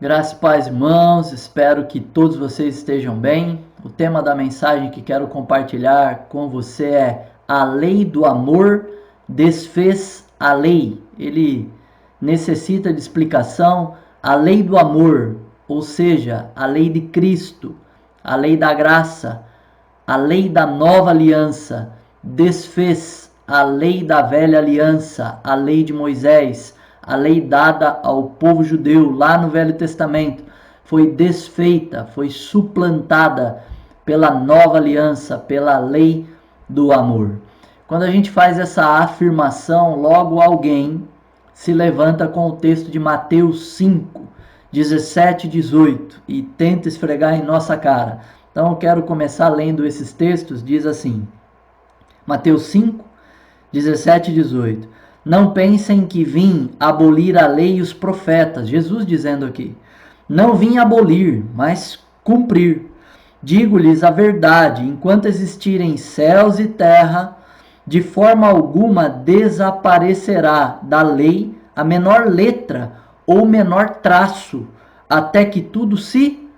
Graças e paz, irmãos, espero que todos vocês estejam bem. O tema da mensagem que quero compartilhar com você é: a lei do amor desfez a lei. Ele necessita de explicação. A lei do amor, ou seja, a lei de Cristo, a lei da graça, a lei da nova aliança, desfez a lei da velha aliança, a lei de Moisés, a lei dada ao povo judeu lá no Velho Testamento, foi desfeita, foi suplantada pela nova aliança, pela lei do amor. Quando a gente faz essa afirmação, logo alguém se levanta com o texto de Mateus 5, 17 e 18 e tenta esfregar em nossa cara. Então eu quero começar lendo esses textos. Diz assim, Mateus 5, 17 e 18. Não pensem que vim abolir a lei e os profetas. Jesus dizendo aqui. Não vim abolir, mas cumprir. Digo-lhes a verdade, enquanto existirem céus e terra, de forma alguma desaparecerá da lei a menor letra ou menor traço, até que tudo se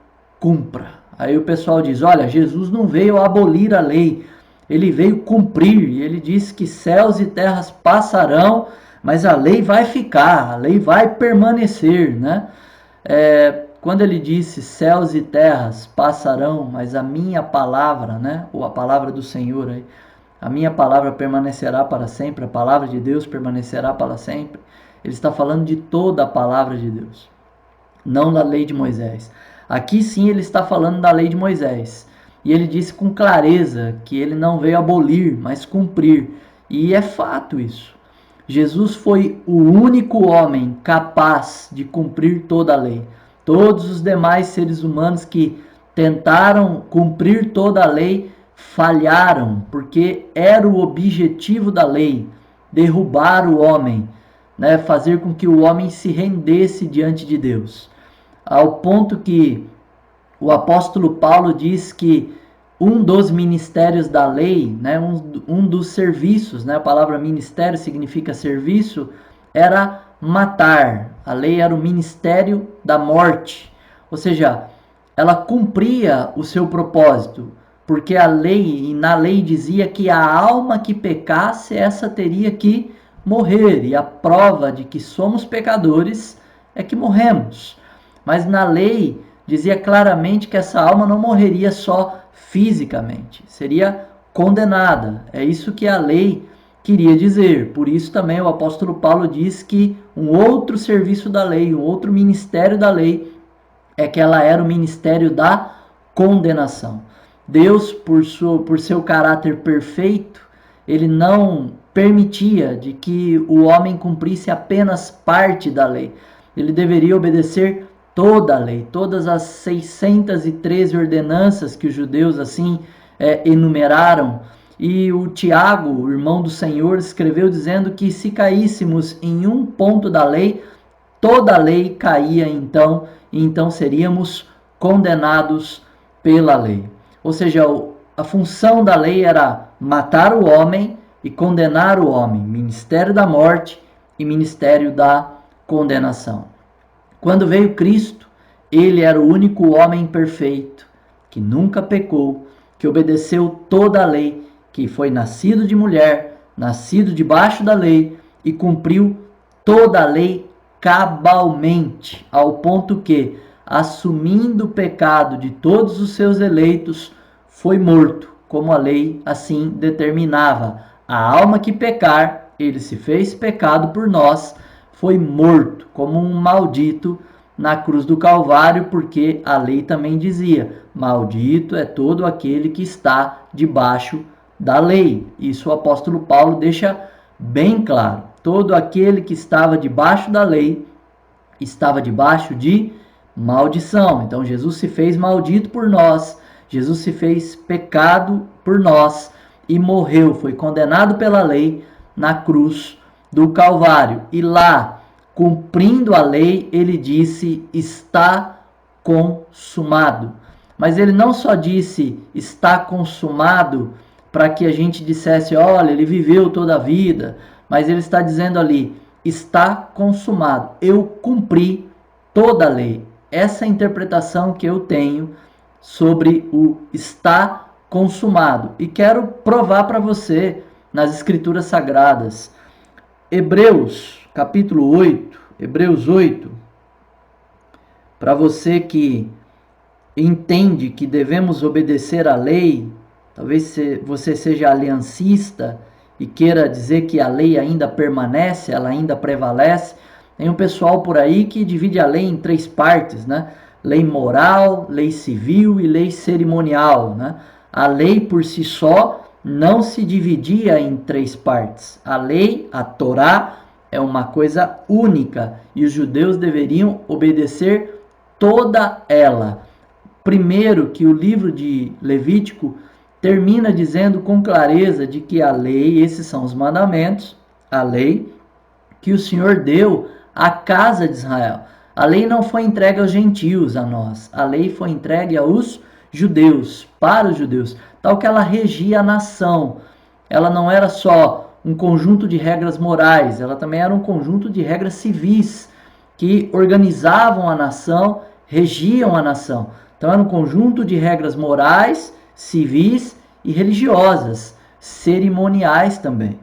cumpra. Aí o pessoal diz, olha, Jesus não veio abolir a lei, ele veio cumprir. E ele disse que céus e terras passarão, mas a lei vai ficar, a lei vai permanecer, né? Quando ele disse céus e terras passarão, mas a minha palavra, né? Ou a palavra do Senhor aí, a minha palavra permanecerá para sempre, a palavra de Deus permanecerá para sempre. Ele está falando de toda a palavra de Deus, não da lei de Moisés. Aqui sim ele está falando da lei de Moisés. E ele disse com clareza que ele não veio abolir, mas cumprir. E é fato isso. Jesus foi o único homem capaz de cumprir toda a lei. Todos os demais seres humanos que tentaram cumprir toda a lei falharam, porque era o objetivo da lei derrubar o homem, né? Fazer com que o homem se rendesse diante de Deus. Ao ponto que o apóstolo Paulo diz que um dos ministérios da lei, né, um dos serviços, né, a palavra ministério significa serviço, era matar. A lei era o ministério da morte. Ou seja, ela cumpria o seu propósito, porque a lei, e na lei dizia que a alma que pecasse, essa teria que morrer. E a prova de que somos pecadores é que morremos. Mas na lei dizia claramente que essa alma não morreria só fisicamente, seria condenada. É isso que a lei queria dizer. Por isso também o apóstolo Paulo diz que um outro serviço da lei, um outro ministério da lei, é que ela era o ministério da condenação. Deus, por seu caráter perfeito, ele não permitia de que o homem cumprisse apenas parte da lei. Ele deveria obedecer toda a lei, todas as 613 ordenanças que os judeus assim enumeraram. E o Tiago, o irmão do Senhor, escreveu dizendo que se caíssemos em um ponto da lei, toda a lei caía então, e então seríamos condenados pela lei. Ou seja, a função da lei era matar o homem e condenar o homem, ministério da morte e ministério da condenação. Quando veio Cristo, ele era o único homem perfeito, que nunca pecou, que obedeceu toda a lei, que foi nascido de mulher, nascido debaixo da lei e cumpriu toda a lei cabalmente, ao ponto que, assumindo o pecado de todos os seus eleitos, foi morto, como a lei assim determinava. A alma que pecar, ele se fez pecado por nós, foi morto como um maldito na cruz do Calvário, porque a lei também dizia: maldito é todo aquele que está debaixo da lei. Isso o apóstolo Paulo deixa bem claro. Todo aquele que estava debaixo da lei estava debaixo de maldição. Então Jesus se fez maldito por nós, Jesus se fez pecado por nós e morreu, foi condenado pela lei na cruz do Calvário. E lá, cumprindo a lei, ele disse: está consumado. Mas ele não só disse está consumado para que a gente dissesse, olha, ele viveu toda a vida, mas ele está dizendo ali, está consumado. Eu cumpri toda a lei. essa interpretação que eu tenho sobre o está consumado. E quero provar para você nas Escrituras Sagradas. Hebreus, capítulo 8, Hebreus 8, para você que entende que devemos obedecer à lei, talvez você seja aliancista e queira dizer que a lei ainda permanece, ela ainda prevalece. Tem um pessoal por aí que divide a lei em 3 partes, né? Lei moral, lei civil e lei cerimonial, né? A lei por si só não se dividia em 3 partes. A lei, a Torá, é uma coisa única e os judeus deveriam obedecer toda ela. Primeiro, que o livro de Levítico termina dizendo com clareza de que a lei, esses são os mandamentos, a lei que o Senhor deu à casa de Israel. A lei não foi entregue aos gentios, a nós. A lei foi entregue aos judeus, para os judeus, tal que ela regia a nação. Ela não era só um conjunto de regras morais, ela também era um conjunto de regras civis que organizavam a nação, regiam a nação. Então era um conjunto de regras morais, civis e religiosas, cerimoniais também.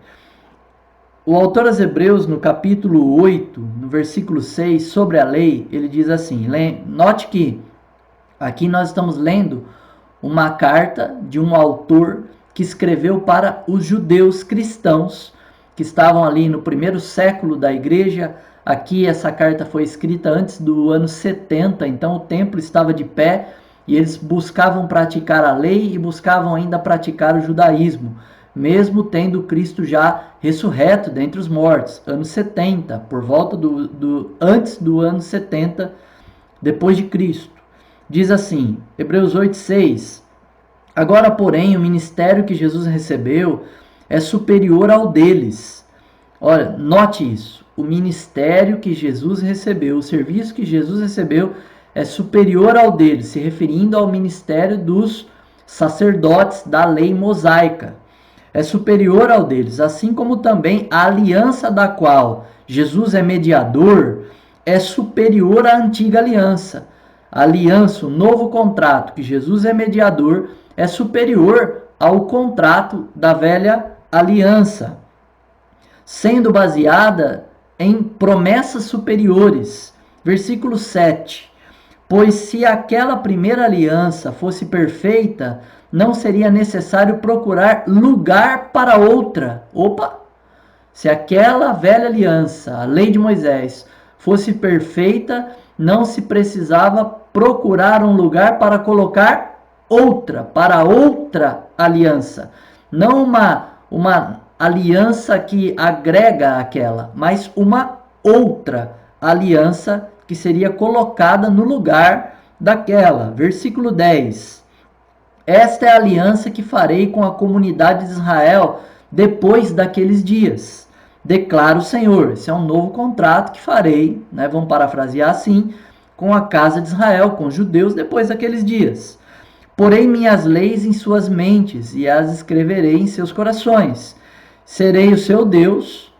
O autor aos Hebreus, no capítulo 8, no versículo 6, sobre a lei, ele diz assim, note que aqui nós estamos lendo uma carta de um autor que escreveu para os judeus cristãos, que estavam ali no primeiro século da igreja. Aqui essa carta foi escrita antes do ano 70, então o templo estava de pé e eles buscavam praticar a lei e buscavam ainda praticar o judaísmo, mesmo tendo Cristo já ressurreto dentre os mortos, ano 70, por volta antes do ano 70 depois de Cristo. Diz assim, Hebreus 8:6, agora, porém, o ministério que Jesus recebeu é superior ao deles. Olha, note isso. O ministério que Jesus recebeu, o serviço que Jesus recebeu é superior ao deles, se referindo ao ministério dos sacerdotes da lei mosaica. É superior ao deles, assim como também a aliança da qual Jesus é mediador é superior à antiga aliança. A aliança, o novo contrato que Jesus é mediador, é superior ao contrato da velha aliança, sendo baseada em promessas superiores. Versículo 7. Pois se aquela primeira aliança fosse perfeita, não seria necessário procurar lugar para outra. Opa! Se aquela velha aliança, a lei de Moisés, fosse perfeita, não se precisava procurar um lugar para colocar para outra aliança. Não uma aliança que agrega àquela, mas uma outra aliança que seria colocada no lugar daquela. Versículo 10. Esta é a aliança que farei com a comunidade de Israel depois daqueles dias, declara o Senhor. Esse é um novo contrato que farei, né? Vamos parafrasear assim, com a casa de Israel, com os judeus depois daqueles dias. Porei minhas leis em suas mentes e as escreverei em seus corações. Serei o seu Deus,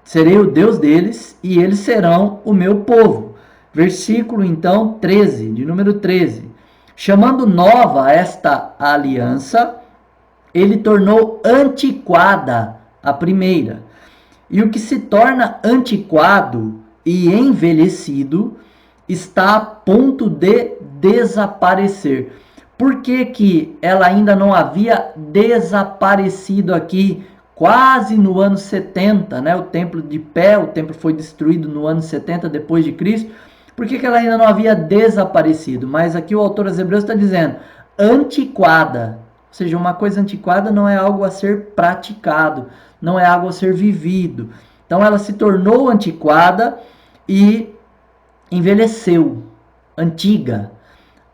serei o Deus deles e eles serão o meu povo. Versículo então 13, de número 13. Chamando nova esta aliança, ele tornou antiquada a primeira. E o que se torna antiquado e envelhecido está a ponto de desaparecer. Por que que ela ainda não havia desaparecido aqui, quase no ano 70, né? O templo de pé, o templo foi destruído no ano 70 depois de Cristo. Por que que ela ainda não havia desaparecido? Mas aqui o autor aos Hebreus está dizendo antiquada. Ou seja, uma coisa antiquada não é algo a ser praticado, não é algo a ser vivido. Então ela se tornou antiquada e envelheceu, antiga,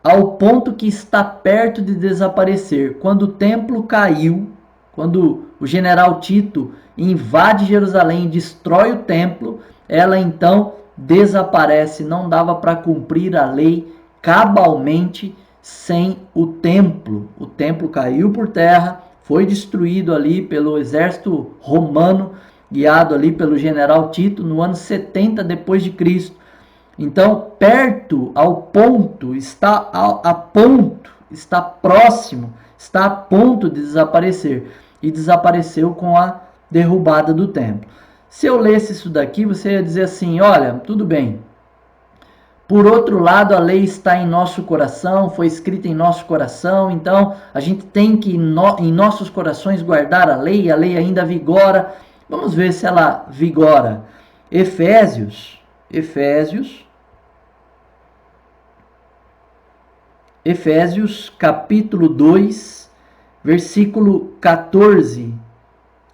ao ponto que está perto de desaparecer. Quando o templo caiu, quando o general Tito invade Jerusalém e destrói o templo, ela então desaparece. Não dava para cumprir a lei cabalmente sem o templo. O templo caiu por terra, foi destruído ali pelo exército romano, guiado ali pelo general Tito, no ano 70 depois de Cristo. Então, perto, ao ponto, está a ponto, está próximo, está a ponto de desaparecer. E desapareceu com a derrubada do templo. Se eu lesse isso daqui, você ia dizer assim, olha, tudo bem. Por outro lado, a lei está em nosso coração, foi escrita em nosso coração, então a gente tem que em nossos corações guardar a lei ainda vigora. Vamos ver se ela vigora. Efésios capítulo 2, versículo 14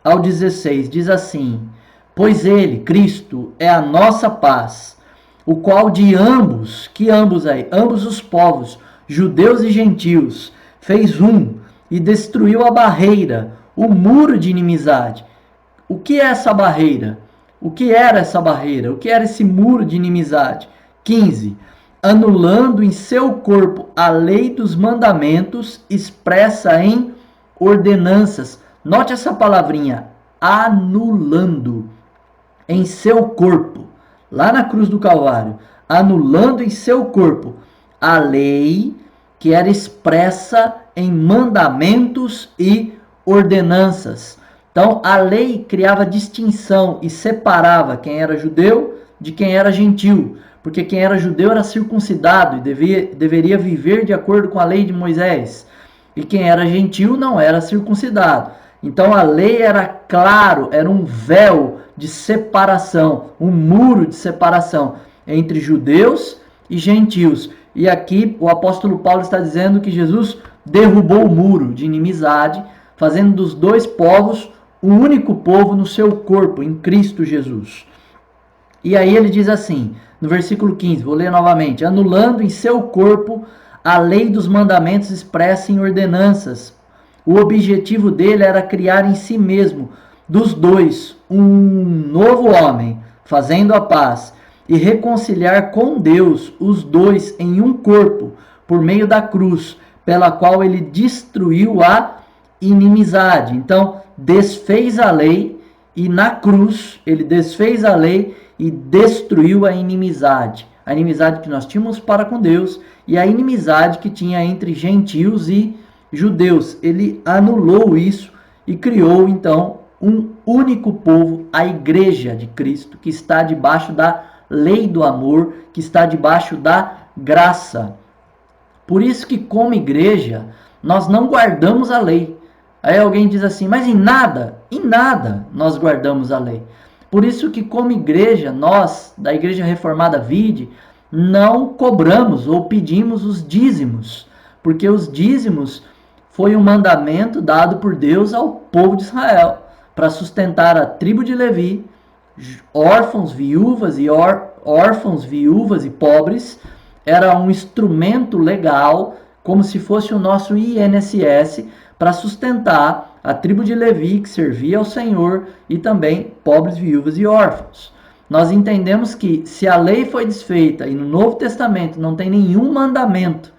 ao 16, diz assim: Pois ele, Cristo, é a nossa paz, o qual de ambos os povos, judeus e gentios, fez um e destruiu a barreira, o muro de inimizade. O que é essa barreira? O que era essa barreira? O que era esse muro de inimizade? 15. Anulando em seu corpo a lei dos mandamentos expressa em ordenanças. Note essa palavrinha, anulando em seu corpo, lá na cruz do Calvário, anulando em seu corpo a lei que era expressa em mandamentos e ordenanças. Então, a lei criava distinção e separava quem era judeu de quem era gentil, porque quem era judeu era circuncidado e deveria viver de acordo com a lei de Moisés, e quem era gentil não era circuncidado. Então, a lei era claro, era um véu de separação, um muro de separação entre judeus e gentios. E aqui o apóstolo Paulo está dizendo que Jesus derrubou o muro de inimizade, fazendo dos dois povos um único povo no seu corpo, em Cristo Jesus. E aí ele diz assim, no versículo 15, vou ler novamente: anulando em seu corpo a lei dos mandamentos expressa em ordenanças. O objetivo dele era criar em si mesmo, dos dois, um novo homem, fazendo a paz, e reconciliar com Deus os dois em um corpo, por meio da cruz, pela qual ele destruiu a inimizade. Então, desfez a lei, e na cruz ele desfez a lei e destruiu a inimizade que nós tínhamos para com Deus e a inimizade que tinha entre gentios e judeus. Ele anulou isso e criou então um único povo, a igreja de Cristo, que está debaixo da lei do amor, que está debaixo da graça. Por isso que como igreja nós não guardamos a lei. Aí alguém diz assim, mas em nada nós guardamos a lei. Por isso que como igreja, nós, da Igreja Reformada Vide, não cobramos ou pedimos os dízimos, porque os dízimos foi um mandamento dado por Deus ao povo de Israel, para sustentar a tribo de Levi, órfãos, viúvas e pobres. Era um instrumento legal, como se fosse o nosso INSS, para sustentar a tribo de Levi, que servia ao Senhor, e também pobres, viúvas e órfãos. Nós entendemos que se a lei foi desfeita e no Novo Testamento não tem nenhum mandamento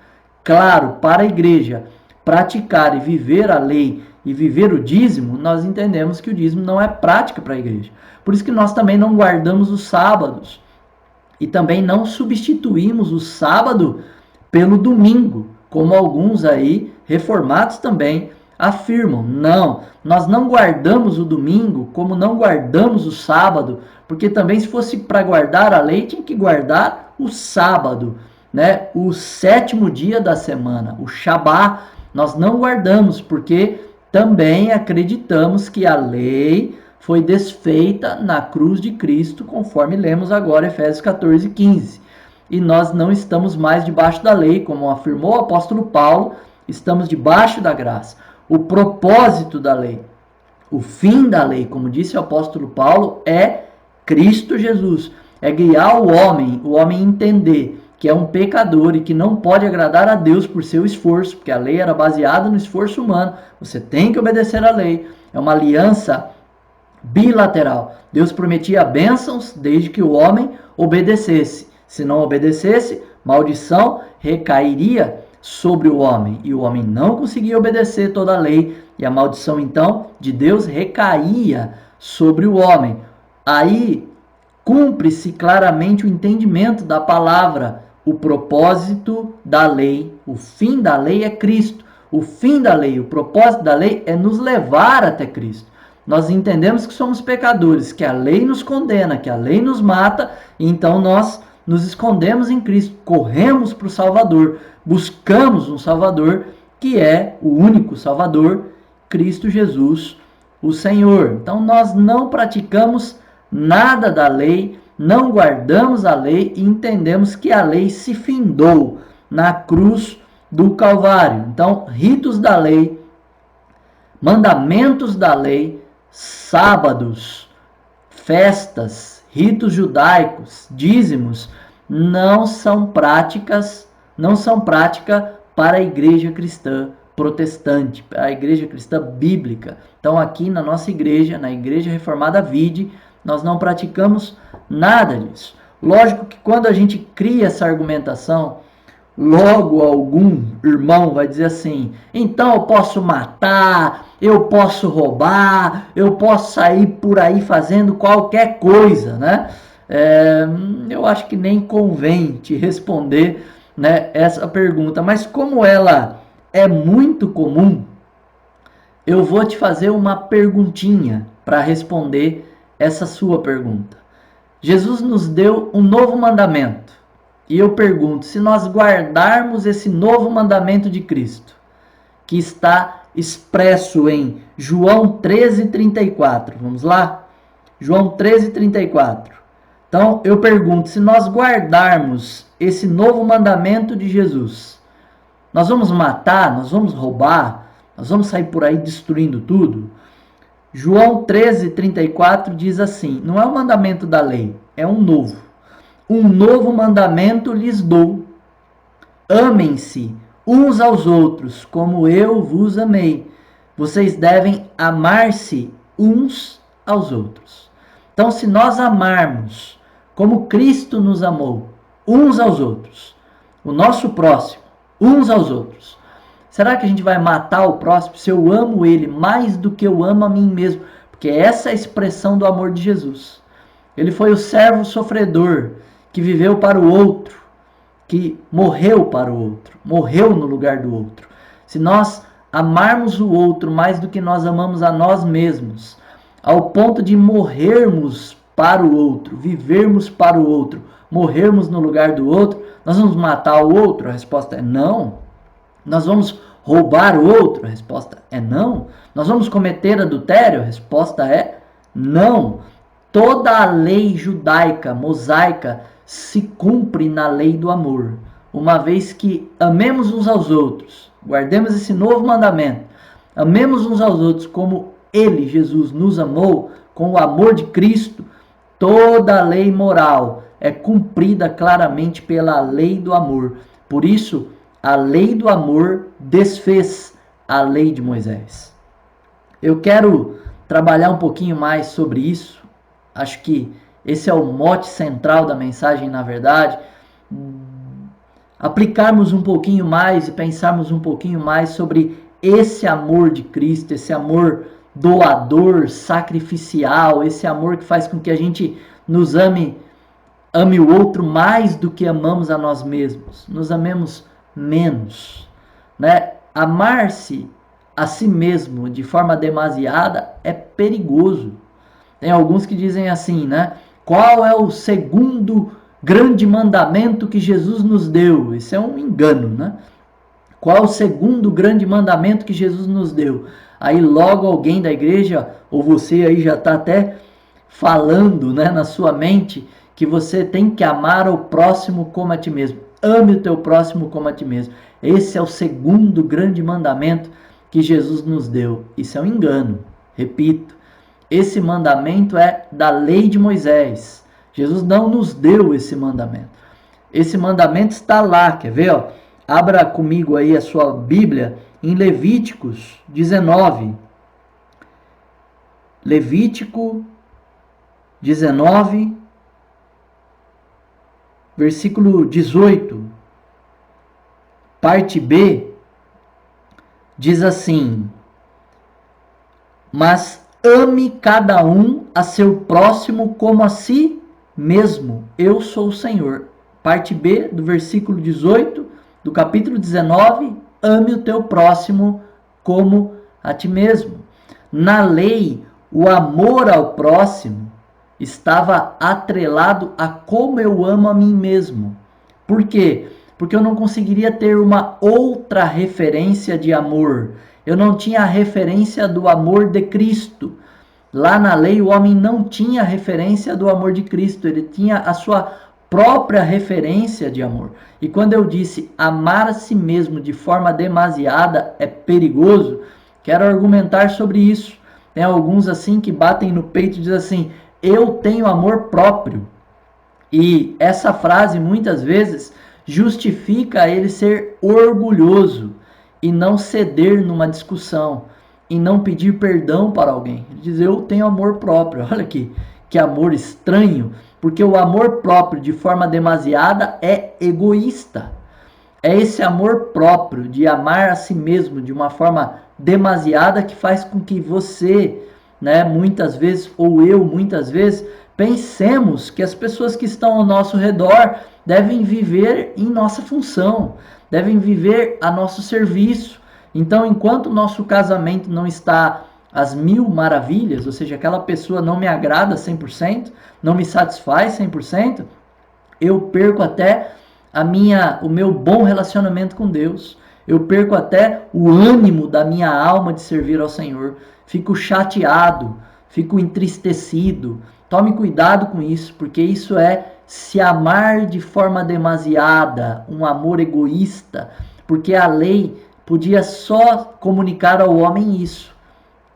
claro para a igreja praticar e viver a lei e viver o dízimo, nós entendemos que o dízimo não é prática para a igreja. Por isso que nós também não guardamos os sábados e também não substituímos o sábado pelo domingo, como alguns aí reformados também afirmam. Não, nós não guardamos o domingo como não guardamos o sábado, porque também se fosse para guardar a lei, tinha que guardar o sábado, né? O sétimo dia da semana, o Shabá, nós não guardamos, porque também acreditamos que a lei foi desfeita na cruz de Cristo, conforme lemos agora Efésios 14, 15. E nós não estamos mais debaixo da lei, como afirmou o apóstolo Paulo, estamos debaixo da graça. O propósito da lei, o fim da lei, como disse o apóstolo Paulo, é Cristo Jesus. É guiar o homem entender que é um pecador e que não pode agradar a Deus por seu esforço, porque a lei era baseada no esforço humano. Você tem que obedecer à lei. É uma aliança bilateral. Deus prometia bênçãos desde que o homem obedecesse. Se não obedecesse, maldição recairia sobre o homem. E o homem não conseguia obedecer toda a lei. E a maldição, então, de Deus recaía sobre o homem. Aí, cumpre-se claramente o entendimento da palavra. O propósito da lei, o fim da lei é Cristo. O fim da lei, o propósito da lei é nos levar até Cristo. Nós entendemos que somos pecadores, que a lei nos condena, que a lei nos mata, e então nós nos escondemos em Cristo, corremos para o Salvador, buscamos um Salvador que é o único Salvador, Cristo Jesus, o Senhor. Então nós não praticamos nada da lei, não guardamos a lei e entendemos que a lei se findou na cruz do Calvário. Então, ritos da lei, mandamentos da lei, sábados, festas, ritos judaicos, dízimos, não são prática para a igreja cristã protestante, para a igreja cristã bíblica. Então aqui na nossa igreja, na Igreja Reformada Vide, nós não praticamos nada disso. Lógico que quando a gente cria essa argumentação, logo algum irmão vai dizer assim: então eu posso matar, eu posso roubar, eu posso sair por aí fazendo qualquer coisa, né? Eu acho que nem convém te responder, né, essa pergunta, mas como ela é muito comum, eu vou te fazer uma perguntinha para responder essa sua pergunta. Jesus nos deu um novo mandamento. E eu pergunto, se nós guardarmos esse novo mandamento de Cristo, que está expresso em João 13:34, vamos lá? João 13:34. Então, eu pergunto, se nós guardarmos esse novo mandamento de Jesus, nós vamos matar, nós vamos roubar, nós vamos sair por aí destruindo tudo? João 13:34 diz assim, não é um mandamento da lei, é um novo. Um novo mandamento lhes dou. Amem-se uns aos outros, como eu vos amei. Vocês devem amar-se uns aos outros. Então, se nós amarmos como Cristo nos amou, uns aos outros, o nosso próximo, uns aos outros, será que a gente vai matar o próximo se eu amo ele mais do que eu amo a mim mesmo? Porque essa é a expressão do amor de Jesus. Ele foi o servo sofredor, que viveu para o outro, que morreu para o outro, morreu no lugar do outro. Se nós amarmos o outro mais do que nós amamos a nós mesmos, ao ponto de morrermos para o outro, vivermos para o outro, morrermos no lugar do outro, nós vamos matar o outro? A resposta é não. Nós vamos roubar o outro? A resposta é não. Nós vamos cometer adultério? A resposta é não. Toda a lei judaica, mosaica, se cumpre na lei do amor. Uma vez que amemos uns aos outros, guardemos esse novo mandamento, amemos uns aos outros como ele, Jesus, nos amou, com o amor de Cristo, toda a lei moral é cumprida claramente pela lei do amor. Por isso, a lei do amor desfez a lei de Moisés. Eu quero trabalhar um pouquinho mais sobre isso. Acho que esse é o mote central da mensagem, na verdade. Aplicarmos um pouquinho mais e pensarmos um pouquinho mais sobre esse amor de Cristo, esse amor doador, sacrificial, esse amor que faz com que a gente nos ame o outro mais do que amamos a nós mesmos, nos amemos menos, né? Amar-se a si mesmo de forma demasiada é perigoso. Tem alguns que dizem assim, né? Qual é o segundo grande mandamento que Jesus nos deu? Isso é um engano, né? Qual é o segundo grande mandamento que Jesus nos deu? Aí logo alguém da igreja, ou você aí já está até falando, né, na sua mente, que você tem que amar o próximo como a ti mesmo. Ame o teu próximo como a ti mesmo. Esse é o segundo grande mandamento que Jesus nos deu. Isso é um engano. Repito. Esse mandamento é da lei de Moisés. Jesus não nos deu esse mandamento. Esse mandamento está lá, quer ver? Ó? Abra comigo aí a sua Bíblia em Levíticos 19. Levítico 19, versículo 18. Parte B diz assim: mas ame cada um a seu próximo como a si mesmo, eu sou o Senhor. Parte B do versículo 18 do capítulo 19, ame o teu próximo como a ti mesmo. Na lei, o amor ao próximo estava atrelado a como eu amo a mim mesmo. Por quê? Porque eu não conseguiria ter uma outra referência de amor. Eu não tinha a referência do amor de Cristo. Lá na lei, o homem não tinha a referência do amor de Cristo. Ele tinha a sua própria referência de amor. E quando eu disse amar a si mesmo de forma demasiada é perigoso, quero argumentar sobre isso. Tem alguns assim que batem no peito e dizem assim, eu tenho amor próprio. E essa frase muitas vezes justifica ele ser orgulhoso e não ceder numa discussão e não pedir perdão para alguém. Ele diz, eu tenho amor próprio. Olha aqui, que amor estranho, porque o amor próprio de forma demasiada é egoísta. É esse amor próprio de amar a si mesmo de uma forma demasiada que faz com que você, muitas vezes, ou eu muitas vezes, pensemos que as pessoas que estão ao nosso redor devem viver em nossa função, devem viver a nosso serviço. Então, enquanto o nosso casamento não está às mil maravilhas, ou seja, aquela pessoa não me agrada 100%, não me satisfaz 100%, eu perco até o meu bom relacionamento com Deus. Eu perco até o ânimo da minha alma de servir ao Senhor. Fico chateado, fico entristecido. Tome cuidado com isso, porque isso é se amar de forma demasiada, um amor egoísta, porque a lei podia só comunicar ao homem isso.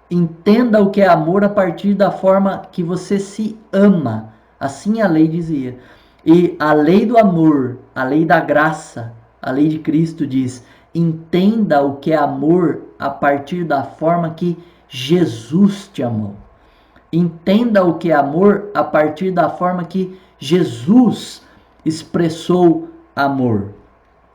Entenda o que é amor a partir da forma que você se ama. Assim a lei dizia. E a lei do amor, a lei da graça, a lei de Cristo diz, entenda o que é amor a partir da forma que Jesus te amou. Entenda o que é amor a partir da forma que Jesus expressou amor.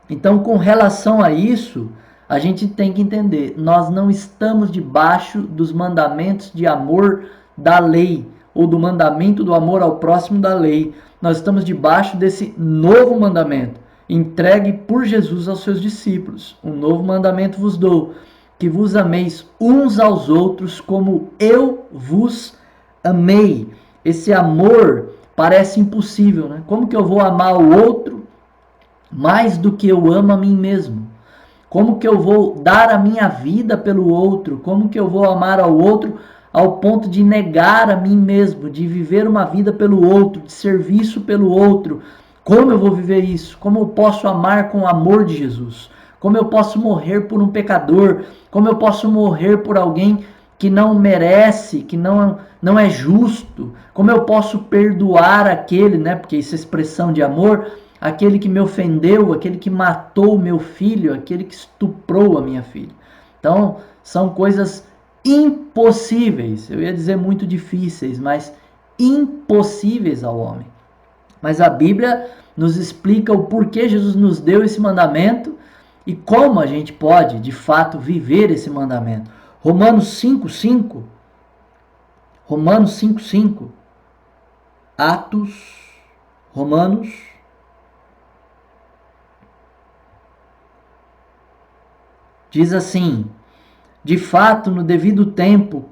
Então, com relação a isso, a gente tem que entender, nós não estamos debaixo dos mandamentos de amor da lei, ou do mandamento do amor ao próximo da lei. Nós estamos debaixo desse novo mandamento, entregue por Jesus aos seus discípulos. Um novo mandamento vos dou, que vos ameis uns aos outros como eu vos amei. Esse amor parece impossível, né? Como que eu vou amar o outro mais do que eu amo a mim mesmo? Como que eu vou dar a minha vida pelo outro? Como que eu vou amar ao outro ao ponto de negar a mim mesmo, de viver uma vida pelo outro, de serviço pelo outro? Como eu vou viver isso? Como eu posso amar com o amor de Jesus? Como eu posso morrer por um pecador? Como eu posso morrer por alguém que não merece, que não é justo? Como eu posso perdoar aquele, porque essa expressão de amor, aquele que me ofendeu, aquele que matou meu filho, aquele que estuprou a minha filha? Então, são coisas impossíveis, eu ia dizer muito difíceis, mas impossíveis ao homem. Mas a Bíblia nos explica o porquê Jesus nos deu esse mandamento e como a gente pode, de fato, viver esse mandamento. Romanos 5:5, Romanos diz assim, de fato, no devido tempo,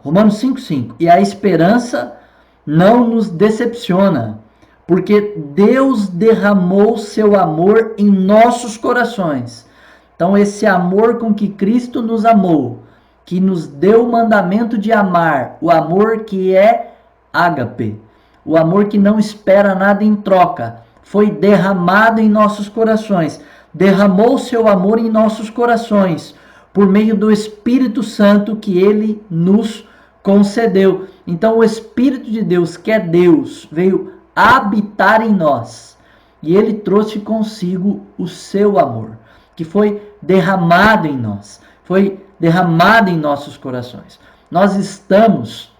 Romanos 5:5, e a esperança não nos decepciona, porque Deus derramou seu amor em nossos corações. Então, esse amor com que Cristo nos amou, que nos deu o mandamento de amar, o amor que é ágape, o amor que não espera nada em troca, foi derramado em nossos corações. Derramou seu amor em nossos corações, por meio do Espírito Santo que ele nos concedeu. Então, o Espírito de Deus, que é Deus, veio habitar em nós. E ele trouxe consigo o seu amor, que foi derramado em nós, foi derramado em nossos corações. Nós estamos,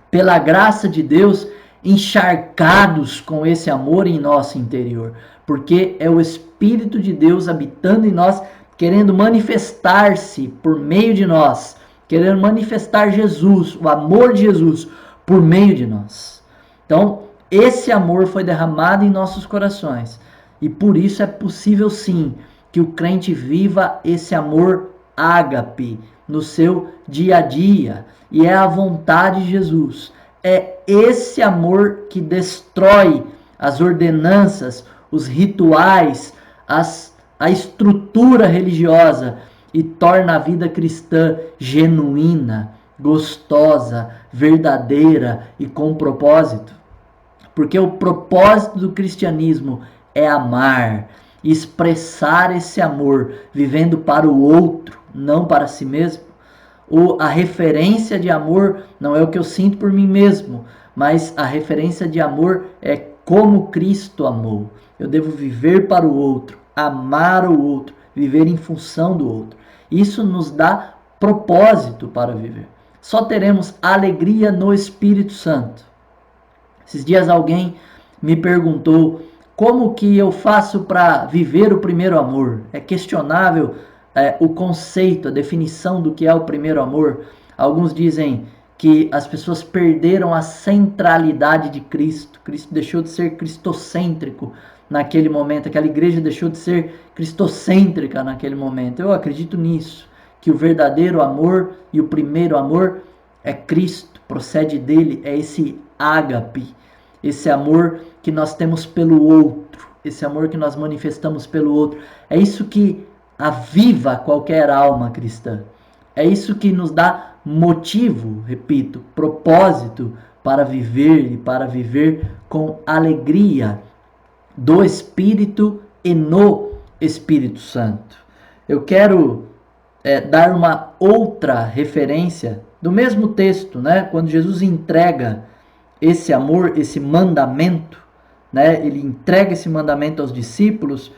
pela graça de Deus, encharcados com esse amor em nosso interior, porque é o Espírito de Deus habitando em nós, querendo manifestar-se por meio de nós, querendo manifestar Jesus, o amor de Jesus por meio de nós. Então, esse amor foi derramado em nossos corações. E por isso é possível sim que o crente viva esse amor ágape no seu dia a dia. E é a vontade de Jesus. É esse amor que destrói as ordenanças, os rituais, a estrutura religiosa e torna a vida cristã genuína, gostosa, verdadeira e com propósito. Porque o propósito do cristianismo é amar, expressar esse amor, vivendo para o outro, não para si mesmo. A referência de amor não é o que eu sinto por mim mesmo, mas a referência de amor é como Cristo amou. Eu devo viver para o outro, amar o outro, viver em função do outro. Isso nos dá propósito para viver. Só teremos alegria no Espírito Santo. Esses dias alguém me perguntou como que eu faço para viver o primeiro amor. É questionável o conceito, a definição do que é o primeiro amor. Alguns dizem que as pessoas perderam a centralidade de Cristo. Cristo deixou de ser cristocêntrico naquele momento. Aquela igreja deixou de ser cristocêntrica naquele momento. Eu acredito nisso, que o verdadeiro amor e o primeiro amor é Cristo, procede dele, é esse ágape, esse amor que nós temos pelo outro, esse amor que nós manifestamos pelo outro. É isso que aviva qualquer alma cristã. É isso que nos dá motivo, repito, propósito para viver e para viver com alegria do Espírito e no Espírito Santo. Eu quero dar uma outra referência do mesmo texto, né? Quando Jesus entrega esse amor, esse mandamento, né? Ele entrega esse mandamento aos discípulos.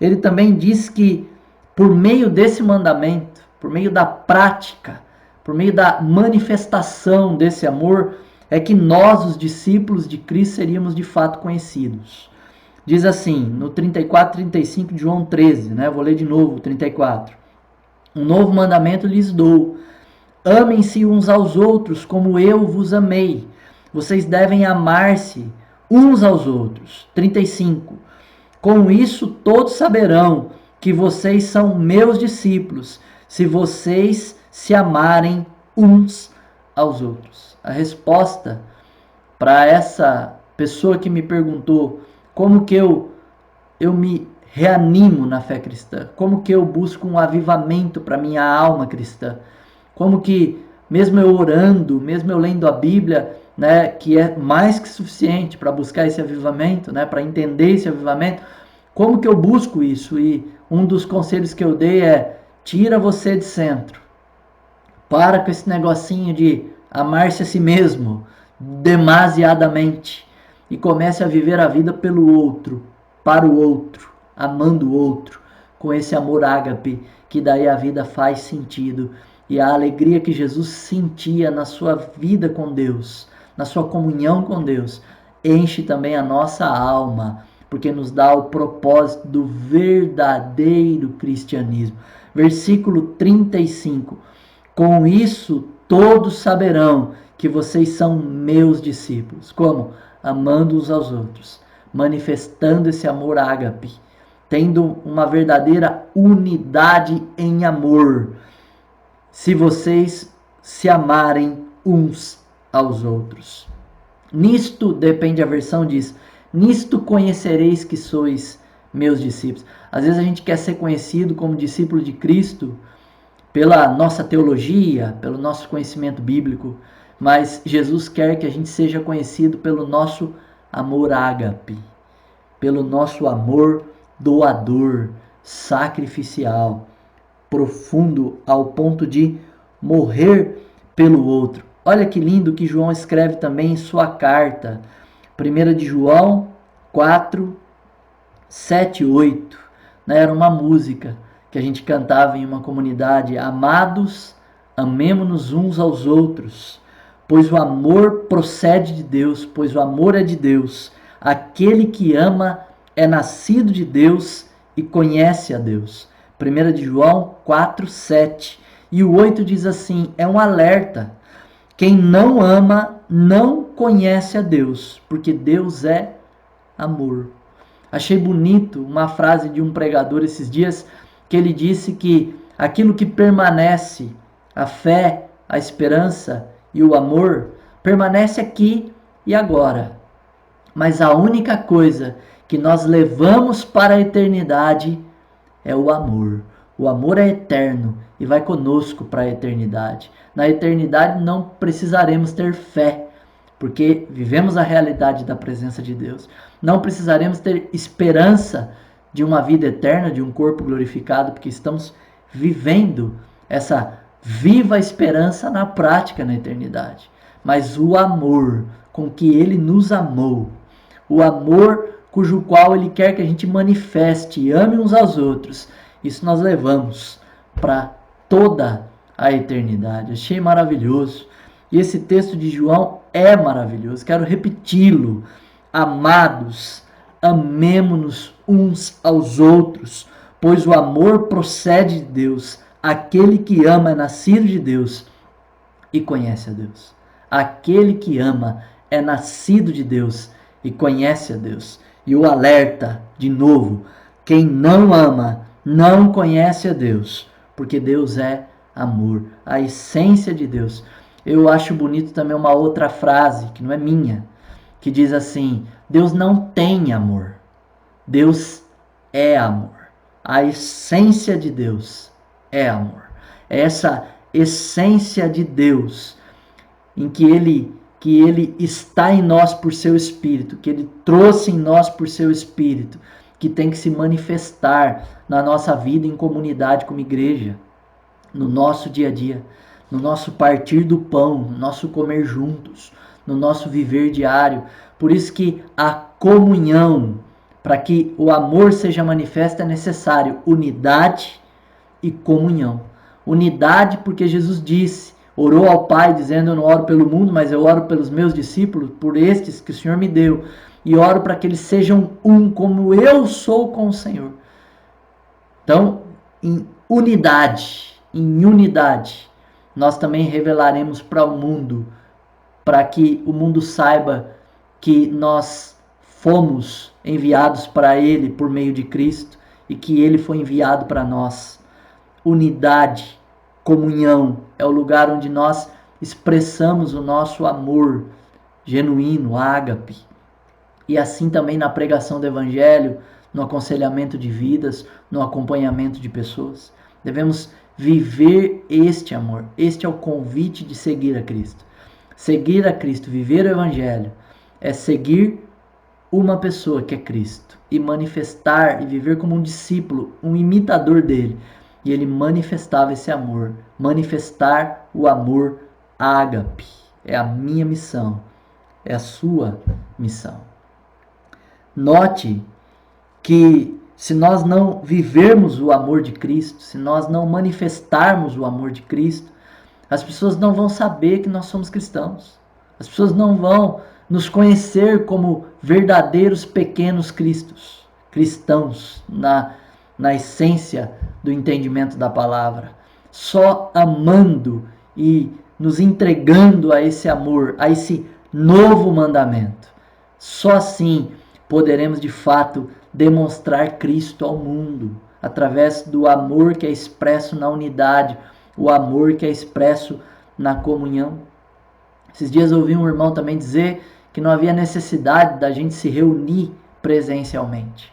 Ele também diz que por meio desse mandamento, por meio da prática, por meio da manifestação desse amor, é que nós, os discípulos de Cristo, seríamos de fato conhecidos. Diz assim, no 34, 35 de João 13, né? Vou ler de novo o 34. Um novo mandamento lhes dou: amem-se uns aos outros como eu vos amei. Vocês devem amar-se uns aos outros. 35. Com isso todos saberão que vocês são meus discípulos, se vocês se amarem uns aos outros. A resposta para essa pessoa que me perguntou como que eu me reanimo na fé cristã, como que eu busco um avivamento para minha alma cristã, como que mesmo eu orando, mesmo eu lendo a Bíblia, né, que é mais que suficiente para buscar esse avivamento, né, para entender esse avivamento, como que eu busco isso? E um dos conselhos que eu dei é: tira você de centro, para com esse negocinho de amar-se a si mesmo demasiadamente e comece a viver a vida pelo outro, para o outro, amando o outro, com esse amor ágape, que daí a vida faz sentido. E a alegria que Jesus sentia na sua vida com Deus, na sua comunhão com Deus, enche também a nossa alma, porque nos dá o propósito do verdadeiro cristianismo. Versículo 35. Com isso todos saberão que vocês são meus discípulos. Como? Amando uns aos outros, manifestando esse amor ágape, tendo uma verdadeira unidade em amor. Se vocês se amarem uns aos outros. Nisto, depende a versão, diz: nisto conhecereis que sois meus discípulos. Às vezes a gente quer ser conhecido como discípulo de Cristo pela nossa teologia, pelo nosso conhecimento bíblico, mas Jesus quer que a gente seja conhecido pelo nosso amor ágape, pelo nosso amor doador, sacrificial, profundo ao ponto de morrer pelo outro. Olha que lindo que João escreve também em sua carta, 1 de João 4, 7 e 8. Era uma música que a gente cantava em uma comunidade: amados, amemo-nos uns aos outros, pois o amor procede de Deus, pois o amor é de Deus. Aquele que ama é nascido de Deus e conhece a Deus. 1 de João 4, 7. E o 8 diz assim, é um alerta. Quem não ama não conhece a Deus, porque Deus é amor. Achei bonito uma frase de um pregador esses dias, que ele disse que aquilo que permanece, a fé, a esperança e o amor, permanece aqui e agora. Mas a única coisa que nós levamos para a eternidade é o amor. O amor é eterno e vai conosco para a eternidade. Na eternidade não precisaremos ter fé, porque vivemos a realidade da presença de Deus. Não precisaremos ter esperança de uma vida eterna, de um corpo glorificado, porque estamos vivendo essa viva esperança na prática na eternidade. Mas o amor com que Ele nos amou, o amor cujo qual Ele quer que a gente manifeste e ame uns aos outros, isso nós levamos para toda a eternidade. Achei maravilhoso. E esse texto de João é maravilhoso. Quero repeti-lo. Amados, amemo-nos uns aos outros, pois o amor procede de Deus. Aquele que ama é nascido de Deus e conhece a Deus. Aquele que ama é nascido de Deus e conhece a Deus. E o alerta, de novo, quem não ama não conhece a Deus, porque Deus é amor, a essência de Deus. Eu acho bonito também uma outra frase, que não é minha, que diz assim: Deus não tem amor, Deus é amor. A essência de Deus é amor. É essa essência de Deus em que Ele está em nós por seu Espírito, que Ele trouxe em nós por seu Espírito, que tem que se manifestar na nossa vida em comunidade como igreja, no nosso dia a dia, no nosso partir do pão, no nosso comer juntos, no nosso viver diário. Por isso que a comunhão, para que o amor seja manifesto, é necessário unidade e comunhão. Unidade porque Jesus disse, orou ao Pai dizendo: eu não oro pelo mundo, mas eu oro pelos meus discípulos, por estes que o Senhor me deu, e oro para que eles sejam um como eu sou com o Senhor. Então, em unidade, nós também revelaremos para o mundo, para que o mundo saiba que nós fomos enviados para Ele por meio de Cristo e que Ele foi enviado para nós. Unidade, comunhão, é o lugar onde nós expressamos o nosso amor genuíno, ágape. E assim também na pregação do Evangelho, no aconselhamento de vidas, no acompanhamento de pessoas. Devemos viver este amor. Este é o convite de seguir a Cristo. Seguir a Cristo, viver o Evangelho, é seguir uma pessoa que é Cristo e manifestar e viver como um discípulo, um imitador dele. E ele manifestava esse amor, manifestar o amor ágape. É a minha missão, é a sua missão. Note que se nós não vivermos o amor de Cristo, se nós não manifestarmos o amor de Cristo, as pessoas não vão saber que nós somos cristãos. As pessoas não vão nos conhecer como verdadeiros pequenos cristãos na essência do entendimento da palavra. Só amando e nos entregando a esse amor, a esse novo mandamento. Só assim poderemos de fato demonstrar Cristo ao mundo, através do amor que é expresso na unidade, o amor que é expresso na comunhão. Esses dias eu ouvi um irmão também dizer que não havia necessidade da gente se reunir presencialmente,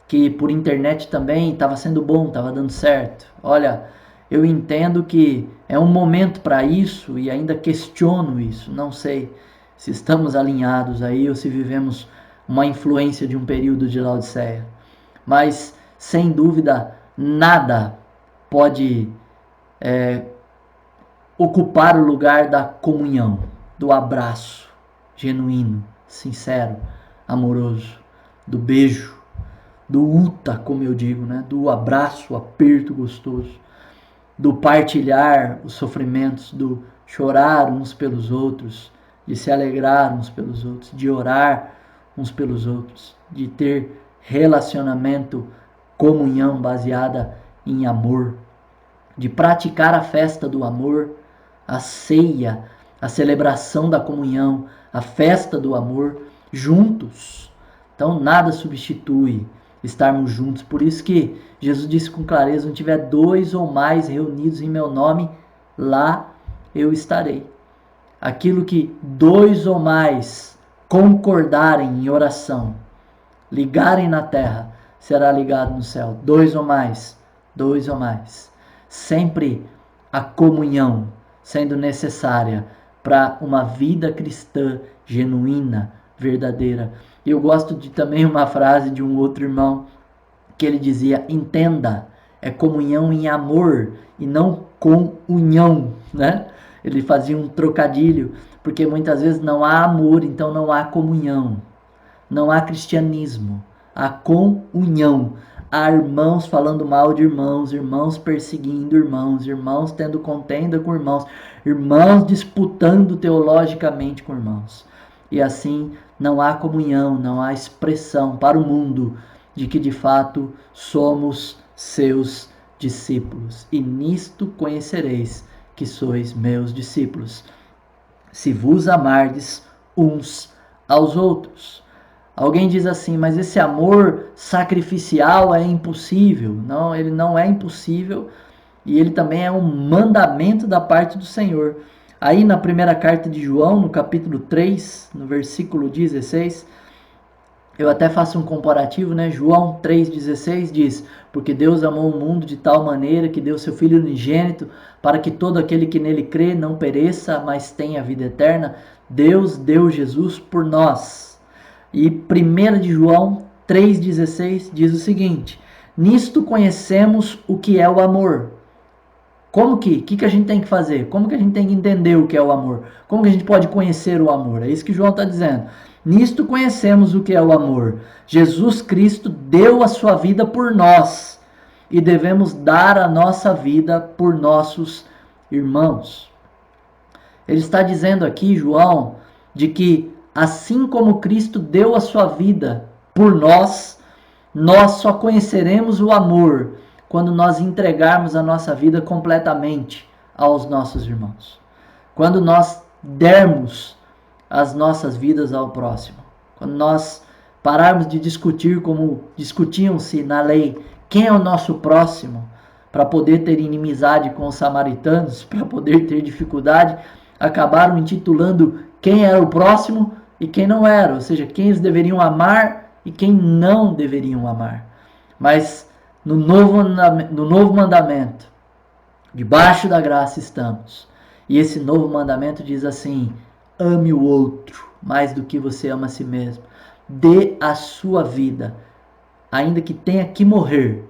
que por internet também estava sendo bom, estava dando certo. Olha, eu entendo que é um momento para isso e ainda questiono isso. Não sei se estamos alinhados aí ou se vivemos uma influência de um período de Laodiceia. Mas, sem dúvida, nada pode ocupar o lugar da comunhão, do abraço genuíno, sincero, amoroso, do beijo, do uta, como eu digo, né? Do abraço, o aperto gostoso, do partilhar os sofrimentos, do chorar uns pelos outros, de se alegrar uns pelos outros, de orar uns pelos outros, de ter relacionamento, comunhão baseada em amor, de praticar a festa do amor, a ceia, a celebração da comunhão, a festa do amor, juntos. Então nada substitui estarmos juntos. Por isso que Jesus disse com clareza: onde tiver 2 ou mais reunidos em meu nome, lá eu estarei. Aquilo que 2 ou mais concordarem em oração, ligarem na terra, será ligado no céu. 2 ou mais, 2 ou mais. Sempre a comunhão sendo necessária para uma vida cristã genuína, verdadeira. E eu gosto de também uma frase de um outro irmão que ele dizia: entenda, é comunhão em amor e não com união, né? Ele fazia um trocadilho, porque muitas vezes não há amor, então não há comunhão, não há cristianismo, há comunhão. Há irmãos falando mal de irmãos, irmãos perseguindo irmãos, irmãos tendo contenda com irmãos, irmãos disputando teologicamente com irmãos. E assim não há comunhão, não há expressão para o mundo de que de fato somos seus discípulos. E nisto conhecereis que sois meus discípulos, se vos amardes uns aos outros. Alguém diz assim: mas esse amor sacrificial é impossível. Não, ele não é impossível, e ele também é um mandamento da parte do Senhor. Aí na primeira carta de João, no capítulo 3, no versículo 16, eu até faço um comparativo, né? João 3,16 diz: porque Deus amou o mundo de tal maneira que deu seu Filho unigênito, para que todo aquele que nele crê não pereça, mas tenha vida eterna. Deus deu Jesus por nós. E 1 de João 3,16 diz o seguinte: nisto conhecemos o que é o amor. Como que a gente tem que fazer? Como que a gente tem que entender o que é o amor? Como que a gente pode conhecer o amor? É isso que João está dizendo. Nisto conhecemos o que é o amor. Jesus Cristo deu a sua vida por nós e devemos dar a nossa vida por nossos irmãos. Ele está dizendo aqui, João, de que assim como Cristo deu a sua vida por nós, nós só conheceremos o amor quando nós entregarmos a nossa vida completamente aos nossos irmãos. Quando nós dermos as nossas vidas ao próximo. Quando nós pararmos de discutir como discutiam-se na lei, quem é o nosso próximo, para poder ter inimizade com os samaritanos, para poder ter dificuldade, acabaram intitulando quem era o próximo e quem não era, ou seja, quem eles deveriam amar e quem não deveriam amar. Mas no novo mandamento, debaixo da graça estamos. E esse novo mandamento diz assim: ame o outro mais do que você ama a si mesmo. Dê a sua vida, ainda que tenha que morrer,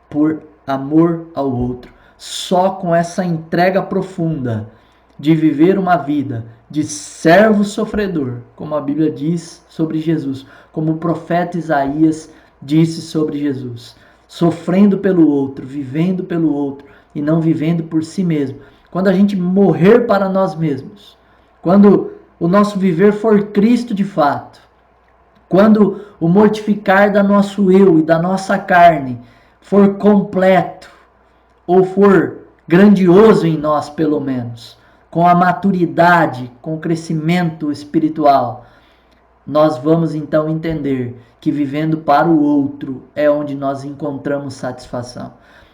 por amor ao outro. Só com essa entrega profunda de viver uma vida de servo sofredor, como a Bíblia diz sobre Jesus, como o profeta Isaías disse sobre Jesus, sofrendo pelo outro, vivendo pelo outro e não vivendo por si mesmo. Quando a gente morrer para nós mesmos, quando o nosso viver for Cristo de fato, quando o mortificar da nosso eu e da nossa carne for completo, ou for grandioso em nós pelo menos, com a maturidade, com o crescimento espiritual, nós vamos então entender que vivendo para o outro é onde nós encontramos satisfação.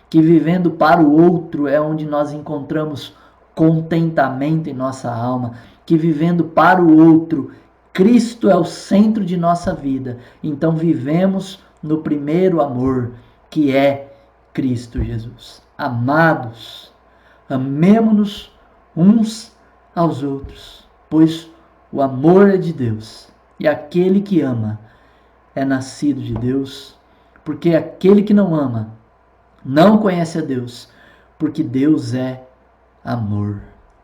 Que vivendo para o outro é onde nós encontramos contentamento em nossa alma. Que vivendo para o outro, Cristo é o centro de nossa vida. Então vivemos no primeiro amor, que é Cristo Jesus. Amados, amemo-nos uns aos outros, pois o amor é de Deus, e aquele que ama é nascido de Deus, porque aquele que não ama não conhece a Deus, porque Deus é amor.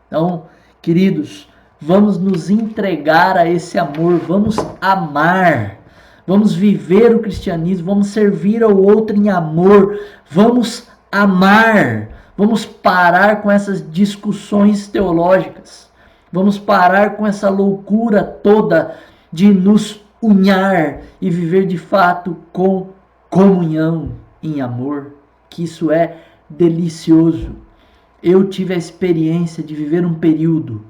Então, queridos, vamos nos entregar a esse amor, vamos amar, vamos viver o cristianismo, vamos servir ao outro em amor, vamos amar. Vamos parar com essas discussões teológicas. Vamos parar com essa loucura toda de nos unhar e viver de fato com comunhão em amor, que isso é delicioso. Eu tive a experiência de viver um período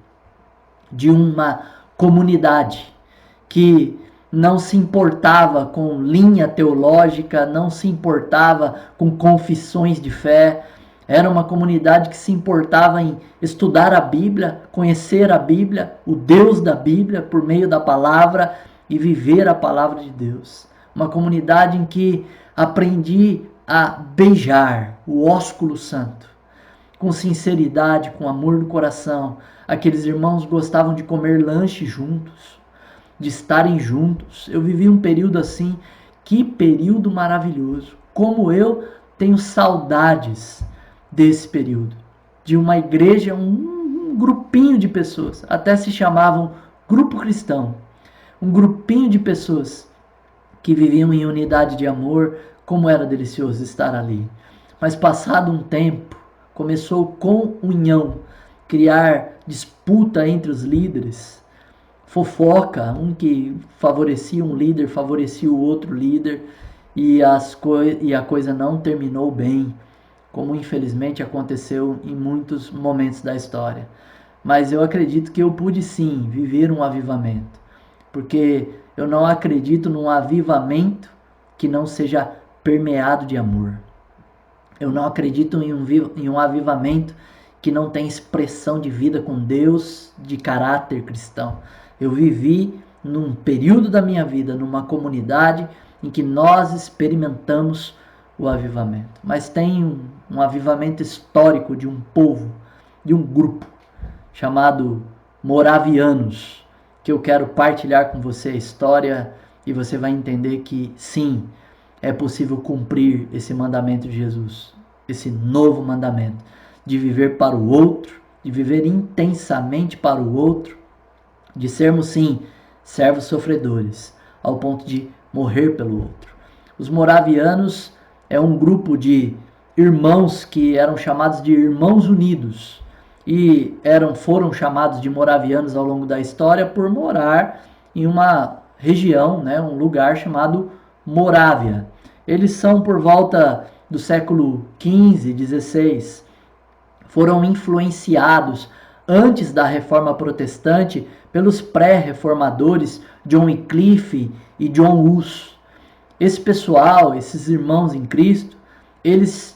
de uma comunidade que não se importava com linha teológica, não se importava com confissões de fé. Era uma comunidade que se importava em estudar a Bíblia, conhecer a Bíblia, o Deus da Bíblia por meio da palavra e viver a palavra de Deus. Uma comunidade em que aprendi a beijar o ósculo santo, com sinceridade, com amor no coração. Aqueles irmãos gostavam de comer lanche juntos, de estarem juntos. Eu vivi um período assim, que período maravilhoso. Como eu tenho saudades desse período. De uma igreja, um grupinho de pessoas, até se chamavam grupo cristão. Um grupinho de pessoas que viviam em unidade de amor. Como era delicioso estar ali. Mas passado um tempo, começou com união, criar disputa entre os líderes, fofoca, um que favorecia um líder, favorecia o outro líder, e a coisa não terminou bem, como infelizmente aconteceu em muitos momentos da história. Mas eu acredito que eu pude sim viver um avivamento, porque eu não acredito num avivamento que não seja permeado de amor. Eu não acredito em um avivamento que não tem expressão de vida com Deus, de caráter cristão. Eu vivi num período da minha vida, numa comunidade em que nós experimentamos o avivamento. Mas tem um avivamento histórico de um povo, de um grupo chamado moravianos, que eu quero partilhar com você a história e você vai entender que sim, é possível cumprir esse mandamento de Jesus, esse novo mandamento, de viver para o outro, de viver intensamente para o outro, de sermos sim servos sofredores, ao ponto de morrer pelo outro. Os moravianos é um grupo de irmãos que eram chamados de Irmãos Unidos e foram chamados de moravianos ao longo da história por morar em uma região, um lugar chamado Morávia. Eles são por volta do século XV, XVI, foram influenciados antes da Reforma Protestante pelos pré-reformadores John Wycliffe e John Hus. Esse pessoal, esses irmãos em Cristo, eles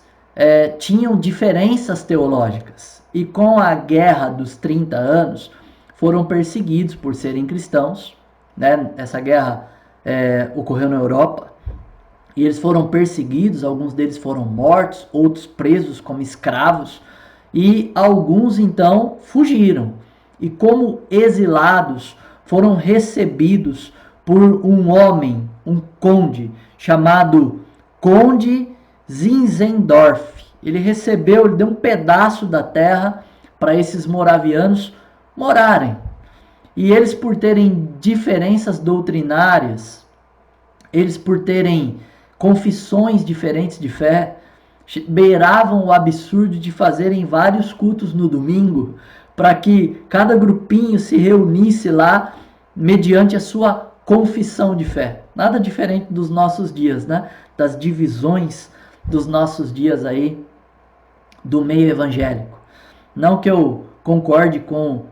tinham diferenças teológicas e com a Guerra dos 30 anos foram perseguidos por serem cristãos. Essa guerra ocorreu na Europa e eles foram perseguidos, alguns deles foram mortos, outros presos como escravos e alguns então fugiram e como exilados foram recebidos por um homem, um conde chamado Conde Zinzendorf. Ele deu um pedaço da terra para esses moravianos morarem. E eles, por terem diferenças doutrinárias, eles por terem confissões diferentes de fé, beiravam o absurdo de fazerem vários cultos no domingo, para que cada grupinho se reunisse lá mediante a sua confissão de fé. Nada diferente dos nossos dias, das divisões dos nossos dias aí do meio evangélico. Não que eu concorde com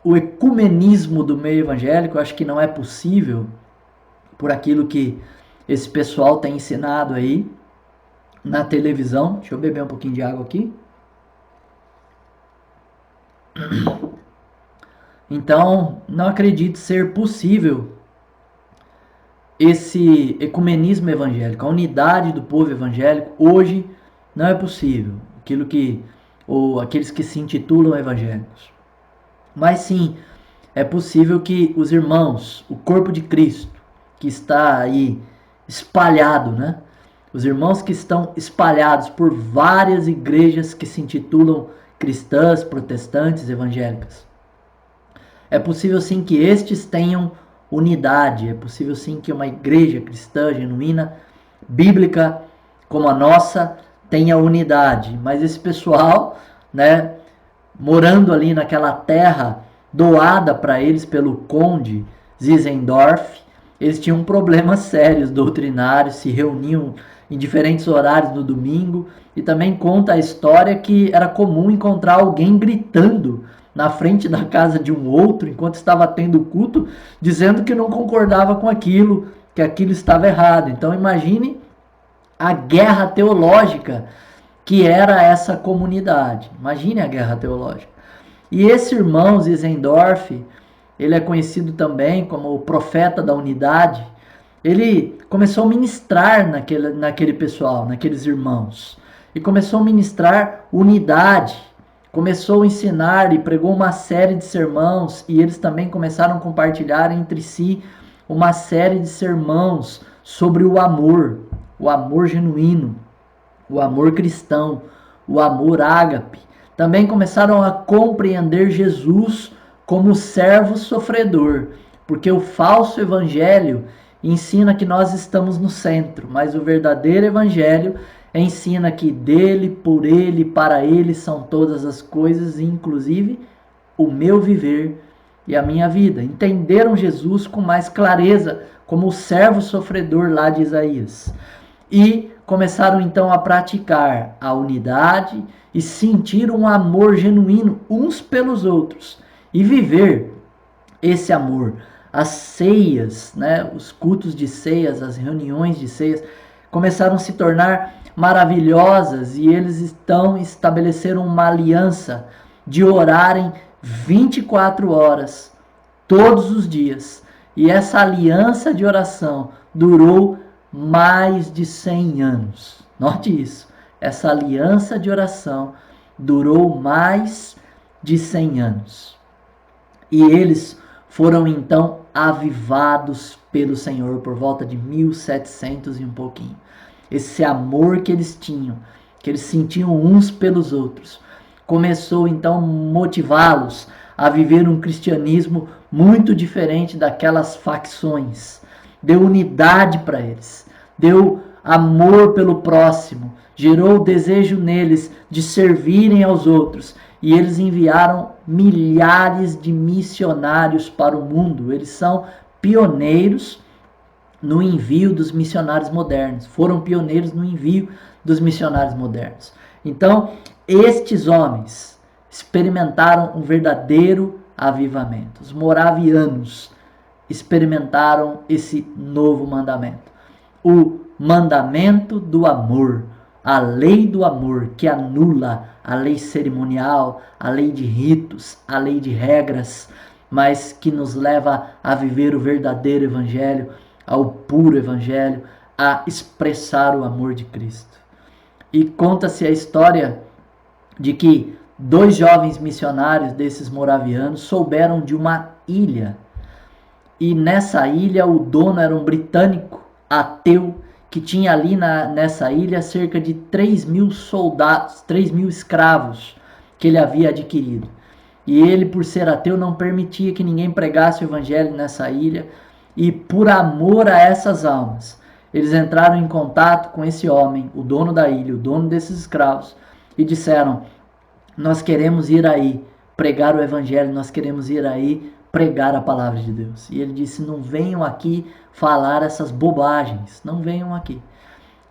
o ecumenismo do meio evangélico, eu acho que não é possível por aquilo que esse pessoal tem ensinado aí na televisão. Deixa eu beber um pouquinho de água aqui. Então, não acredito ser possível esse ecumenismo evangélico, a unidade do povo evangélico hoje não é possível. Aqueles que se intitulam evangélicos. Mas sim, é possível que os irmãos, o corpo de Cristo, que está aí espalhado, os irmãos que estão espalhados por várias igrejas que se intitulam cristãs, protestantes, evangélicas. É possível sim que estes tenham unidade, é possível sim que uma igreja cristã genuína, bíblica, como a nossa, tenha unidade. Mas esse pessoal, morando ali naquela terra doada para eles pelo conde Zinzendorf, eles tinham problemas sérios doutrinários, se reuniam em diferentes horários no domingo, e também conta a história que era comum encontrar alguém gritando na frente da casa de um outro, enquanto estava tendo culto, dizendo que não concordava com aquilo, que aquilo estava errado. Então imagine a guerra teológica que era essa comunidade. Imagine a guerra teológica. E esse irmão Zinzendorf, ele é conhecido também como o profeta da unidade. Ele começou a ministrar naquele pessoal, naqueles irmãos. E começou a ministrar unidade. Começou a ensinar e pregou uma série de sermãos. E eles também começaram a compartilhar entre si uma série de sermãos sobre o amor genuíno, o amor cristão, o amor ágape. Também começaram a compreender Jesus como servo sofredor, porque o falso evangelho ensina que nós estamos no centro, mas o verdadeiro evangelho ensina que dele, por ele, para ele são todas as coisas, inclusive o meu viver e a minha vida. Entenderam Jesus com mais clareza, como o servo sofredor lá de Isaías. E começaram então a praticar a unidade e sentir um amor genuíno uns pelos outros e viver esse amor. As ceias, né, os cultos de ceias, as reuniões de ceias começaram a se tornar maravilhosas e eles estabeleceram uma aliança de orarem 24 horas todos os dias. E essa aliança de oração durou mais de 100 anos. Note isso. Essa aliança de oração durou mais de 100 anos. E eles foram então avivados pelo Senhor por volta de 1700 e um pouquinho. Esse amor que eles tinham, que eles sentiam uns pelos outros, começou então a motivá-los a viver um cristianismo muito diferente daquelas facções. Deu unidade para eles, deu amor pelo próximo, gerou o desejo neles de servirem aos outros. E eles enviaram milhares de missionários para o mundo. Eles são pioneiros no envio dos missionários modernos. Foram pioneiros no envio dos missionários modernos. Então, estes homens experimentaram um verdadeiro avivamento. Os moravianos experimentaram esse novo mandamento. O mandamento do amor. A lei do amor que anula a lei cerimonial, a lei de ritos, a lei de regras, mas que nos leva a viver o verdadeiro evangelho, ao puro evangelho, a expressar o amor de Cristo. E conta-se a história de que 2 jovens missionários desses moravianos souberam de uma ilha. E nessa ilha o dono era um britânico ateu, que tinha ali nessa ilha cerca de 3.000 soldados, 3.000 escravos que ele havia adquirido. E ele, por ser ateu, não permitia que ninguém pregasse o evangelho nessa ilha. E por amor a essas almas, eles entraram em contato com esse homem, o dono da ilha, o dono desses escravos, e disseram: nós queremos ir aí pregar o evangelho, nós queremos ir aí pregar a palavra de Deus. E ele disse: não venham aqui falar essas bobagens, não venham aqui.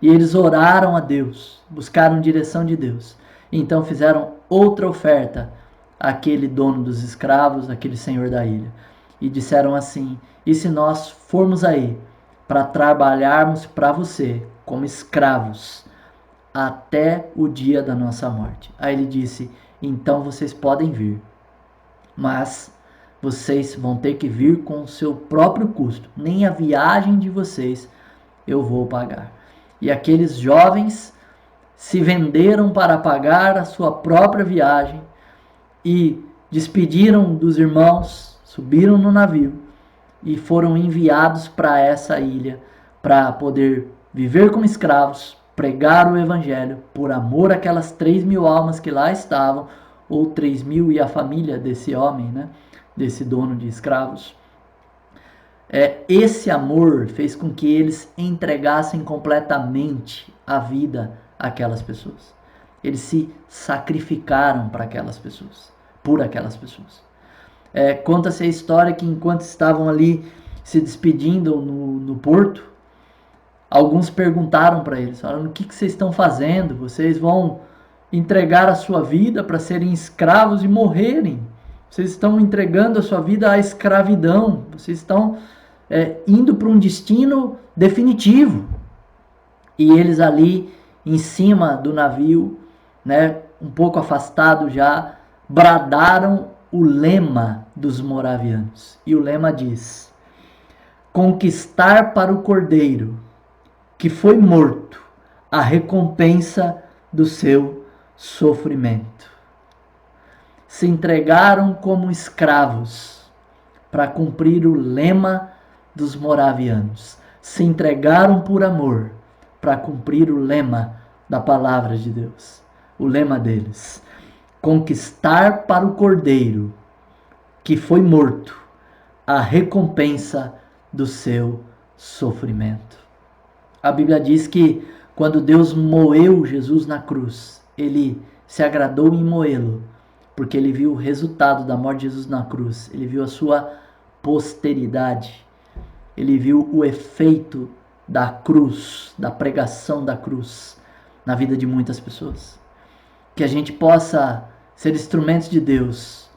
E eles oraram a Deus, buscaram direção de Deus. Então fizeram outra oferta àquele dono dos escravos, àquele senhor da ilha. E disseram assim: e se nós formos aí para trabalharmos para você como escravos até o dia da nossa morte? Aí ele disse: então vocês podem vir, mas vocês vão ter que vir com o seu próprio custo. Nem a viagem de vocês eu vou pagar. E aqueles jovens se venderam para pagar a sua própria viagem e despediram dos irmãos, subiram no navio e foram enviados para essa ilha para poder viver como escravos, pregar o evangelho por amor àquelas 3.000 almas que lá estavam, ou 3.000 e a família desse homem, né? Desse dono de escravos. Esse amor fez com que eles entregassem completamente a vida àquelas pessoas. Eles se sacrificaram para aquelas pessoas, por aquelas pessoas. Conta-se a história que enquanto estavam ali se despedindo no porto, alguns perguntaram para eles: o que vocês estão fazendo? Vocês vão entregar a sua vida para serem escravos e morrerem Vocês estão entregando a sua vida à escravidão. Vocês estão indo para um destino definitivo. E eles ali em cima do navio, né, um pouco afastado já, bradaram o lema dos moravianos. E o lema diz: conquistar para o cordeiro que foi morto a recompensa do seu sofrimento. Se entregaram como escravos para cumprir o lema dos moravianos. Se entregaram por amor para cumprir o lema da palavra de Deus. O lema deles: conquistar para o cordeiro que foi morto a recompensa do seu sofrimento. A Bíblia diz que quando Deus moeu Jesus na cruz, ele se agradou em moê-lo, porque ele viu o resultado da morte de Jesus na cruz, ele viu a sua posteridade, ele viu o efeito da cruz, da pregação da cruz na vida de muitas pessoas. Que a gente possa ser instrumentos de Deus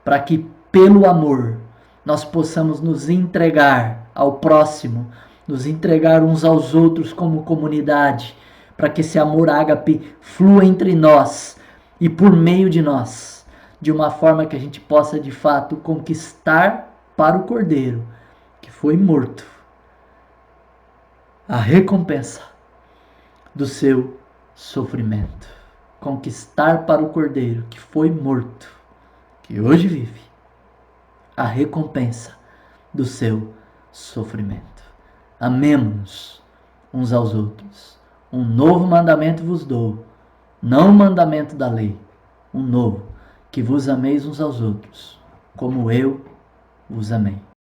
para que, pelo amor, nós possamos nos entregar ao próximo, nos entregar uns aos outros como comunidade, para que esse amor ágape flua entre nós e por meio de nós, de uma forma que a gente possa de fato conquistar para o Cordeiro que foi morto a recompensa do seu sofrimento. Conquistar para o Cordeiro que foi morto, que hoje vive, a recompensa do seu sofrimento. Amemo-nos uns aos outros. Um novo mandamento vos dou, não um mandamento da lei, um novo, que vos ameis uns aos outros, como eu vos amei.